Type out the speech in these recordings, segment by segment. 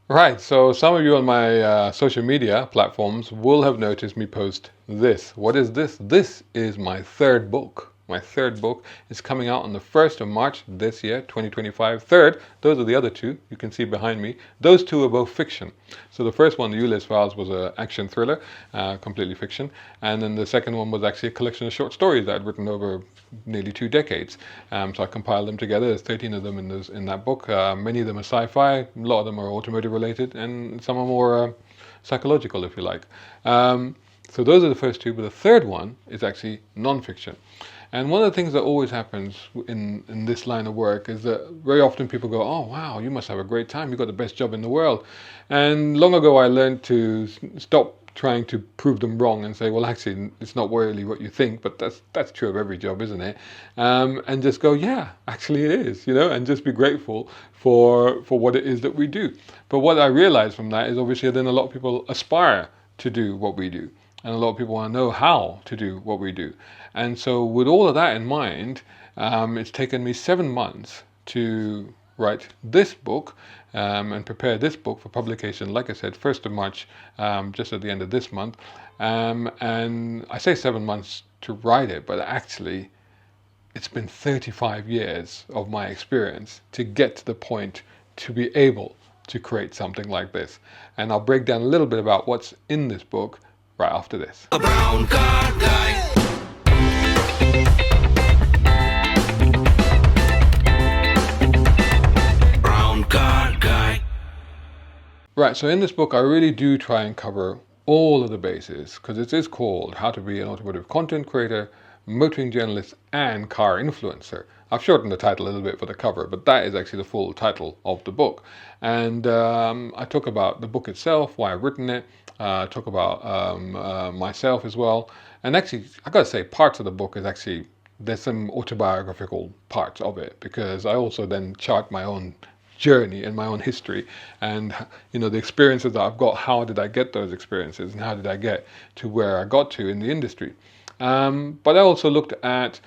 Right, so some of you on my social media platforms will have noticed me post this. What is this? This is my third book. My third book is coming out on the 1st of March this year, 2025. Third, those are the other two you can see behind me. Those two are both fiction. So the first one, The Ulysses Files, was an action thriller, completely fiction. And then the second one was actually a collection of short stories that I'd written over nearly 2 decades. So I compiled them together. There's 13 of them in that book. Many of them are sci-fi, a lot of them are automotive related, and some are more psychological, if you like. So those are the first two, but the third one is actually non-fiction. And one of the things that always happens in this line of work is that very often people go, "Oh wow, you must have a great time. You've got the best job in the world." And long ago, I learned to stop trying to prove them wrong and say, "Well, actually, it's not really what you think." But that's true of every job, isn't it? And just go, "Yeah, actually, it is," and just be grateful for what it is that we do. But what I realized from that is obviously then a lot of people aspire to do what we do. And a lot of people want to know how to do what we do. And so, with all of that in mind, it's taken me 7 months to write this book and prepare this book for publication. Like I said, 1st of March, just at the end of this month. And I say 7 months to write it, but actually, it's been 35 years of my experience to get to the point to be able to create something like this. And I'll break down a little bit about what's in this book right after this. A brown car guy. Brown car guy. Right, so in this book, I really do try and cover all of the bases because it is called How to Be an Automotive Content Creator, Motoring Journalist, and Car Influencer. I've shortened the title a little bit for the cover, but that is actually the full title of the book. And I talk about the book itself, why I've written it, talk about myself as well. And actually, I gotta say, parts of the book is actually, there's some autobiographical parts of it because I also then chart my own journey and my own history and the experiences that I've got. How did I get those experiences and how did I get to where I got to in the industry? But I also looked at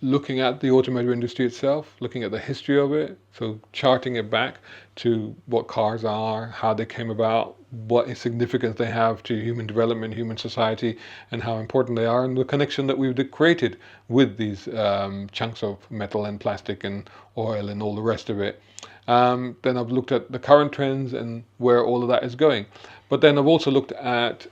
looking at the automotive industry itself, looking at the history of it, so charting it back to what cars are, how they came about, what significance they have to human development, human society, and how important they are, and the connection that we've created with these chunks of metal and plastic and oil and all the rest of it. Then I've looked at the current trends and where all of that is going. But then I've also looked at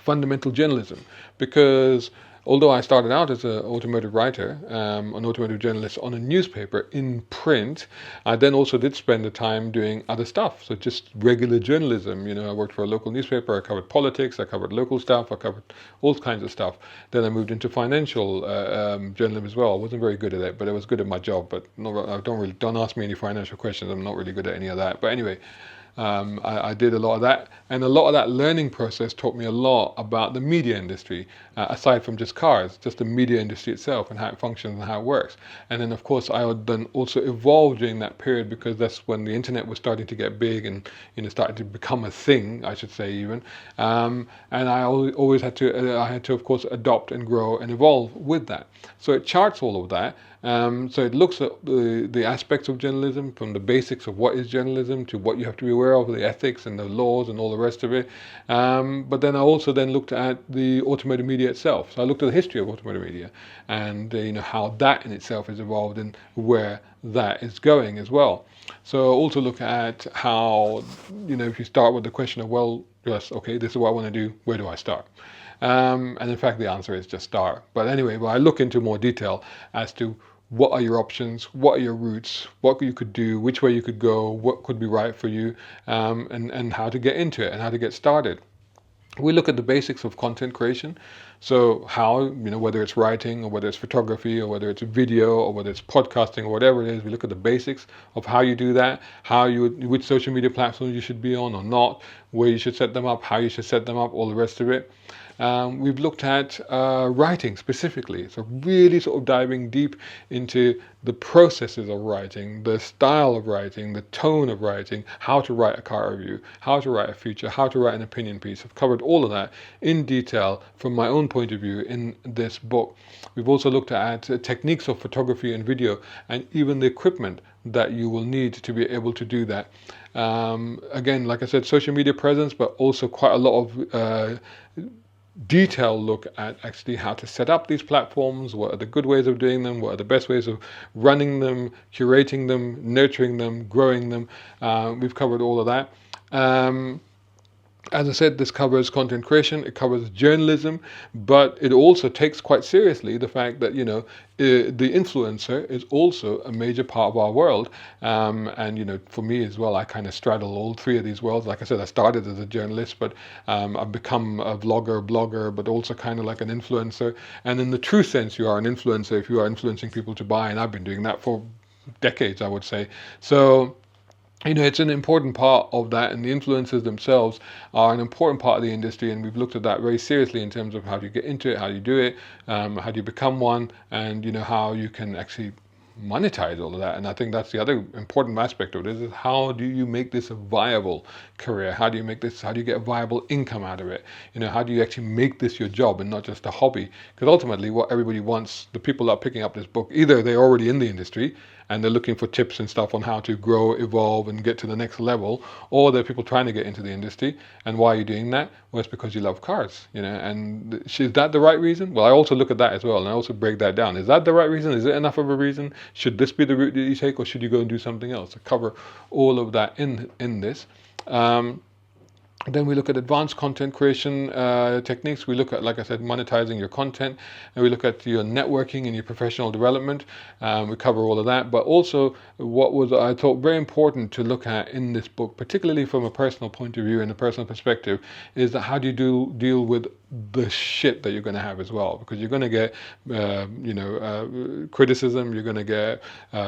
fundamental journalism, because although I started out as an automotive writer, an automotive journalist on a newspaper in print, I then also did spend the time doing other stuff, so just regular journalism. I worked for a local newspaper, I covered politics, I covered local stuff, I covered all kinds of stuff. Then I moved into financial journalism as well. I wasn't very good at it, but I was good at my job. But don't ask me any financial questions. I'm not really good at any of that. But anyway, I did a lot of that, and a lot of that learning process taught me a lot about the media industry, aside from just cars, just the media industry itself and how it functions and how it works. And then, of course, I would then also evolve during that period, because that's when the internet was starting to get big and starting to become a thing, I should say, even. And I always had to, of course, adopt and grow and evolve with that. So it charts all of that. So it looks at the aspects of journalism, from the basics of what is journalism to what you have to be aware of, the ethics and the laws and all the rest of it. But then I also then looked at the automotive media itself. So I looked at the history of automotive media and how that in itself is evolved and where that is going as well. So also look at how, if you start with the question of, well, yes, okay, this is what I want to do, where do I start? And in fact, the answer is just start. But anyway, I look into more detail as to what are your options, what are your routes, what you could do, which way you could go, what could be right for you, and how to get into it and how to get started. We look at the basics of content creation. So how, whether it's writing or whether it's photography or whether it's video or whether it's podcasting or whatever it is, we look at the basics of how you do that, which social media platforms you should be on or not, where you should set them up, how you should set them up, all the rest of it. We've looked at writing specifically, so really sort of diving deep into the processes of writing, the style of writing, the tone of writing, how to write a car review, how to write a feature, how to write an opinion piece. I've covered all of that in detail from my own own point of view in this book. We've also looked at techniques of photography and video, and even the equipment that you will need to be able to do that. Again, like I said, social media presence, but also quite a lot of detailed look at actually how to set up these platforms, what are the good ways of doing them, what are the best ways of running them, curating them, nurturing them, growing them. We've covered all of that. As I said, this covers content creation, it covers journalism, but it also takes quite seriously the fact that, the influencer is also a major part of our world. And, for me as well, I kind of straddle all three of these worlds. Like I said, I started as a journalist, but I've become a blogger, but also kind of like an influencer. And in the true sense, you are an influencer if you are influencing people to buy, and I've been doing that for decades, I would say. So, it's an important part of that, and the influencers themselves are an important part of the industry, and we've looked at that very seriously in terms of how do you get into it, how do you do it, how do you become one, and how you can actually monetize all of that. And I think that's the other important aspect of it, is how do you make this a viable career? How do you get a viable income out of it? How do you actually make this your job and not just a hobby? Because ultimately what everybody wants, the people that are picking up this book, either they're already in the industry and they're looking for tips and stuff on how to grow, evolve, and get to the next level, or there are people trying to get into the industry. And why are you doing that? Well, it's because you love cars, and is that the right reason? Well, I also look at that as well, and I also break that down. Is that the right reason? Is it enough of a reason? Should this be the route that you take, or should you go and do something else? I cover all of that in this. Then we look at advanced content creation techniques. We look at, like I said, monetizing your content, and we look at your networking and your professional development. We cover all of that, but also what was, I thought, very important to look at in this book, particularly from a personal point of view and a personal perspective, is that how do you deal with the shit that you're going to have as well, because you're going to get criticism, you're going to get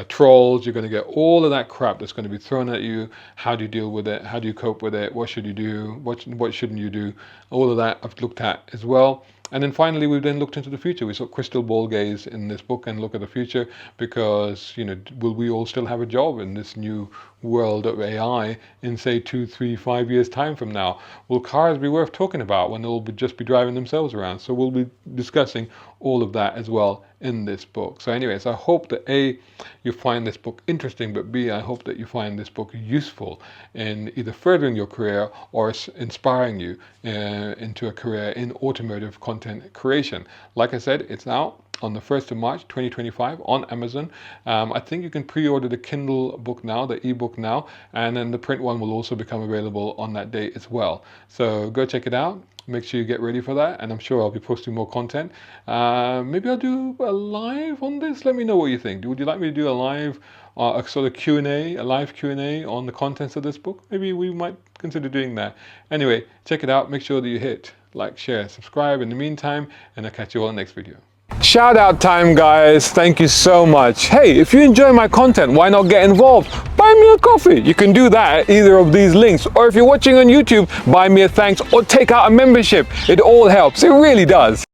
trolls, you're going to get all of that crap that's going to be thrown at you. How do you deal with it? How do you cope with it? What should you do? What shouldn't you do? All of that I've looked at as well. And then finally, we've then looked into the future. We saw crystal ball gaze in this book and look at the future, because, will we all still have a job in this new world of AI in, say, 2, 3, 5 years time from now? Will cars be worth talking about when they'll just be driving themselves around? So we'll be discussing all of that as well in this book. So anyways, I hope that A, you find this book interesting, but B, I hope that you find this book useful in either furthering your career or inspiring you into a career in automotive content creation. Like I said, it's out on the 1st of March 2025 on Amazon. I think you can pre-order the Kindle book now, the ebook now, and then the print one will also become available on that day as well. So go check it out. Make sure you get ready for that, and I'm sure I'll be posting more content. Maybe I'll do a live on this. Let me know what you think. Would you like me to do a live, a sort of Q&A, a live Q&A on the contents of this book? Maybe we might consider doing that. Anyway, check it out. Make sure that you hit like, share, subscribe in the meantime, and I'll catch you all in the next video. Shout out time, guys. Thank you so much. Hey, if you enjoy my content, why not get involved? Buy me a coffee. You can do that at either of these links, or if you're watching on YouTube, buy me a thanks or take out a membership. It all helps. It really does.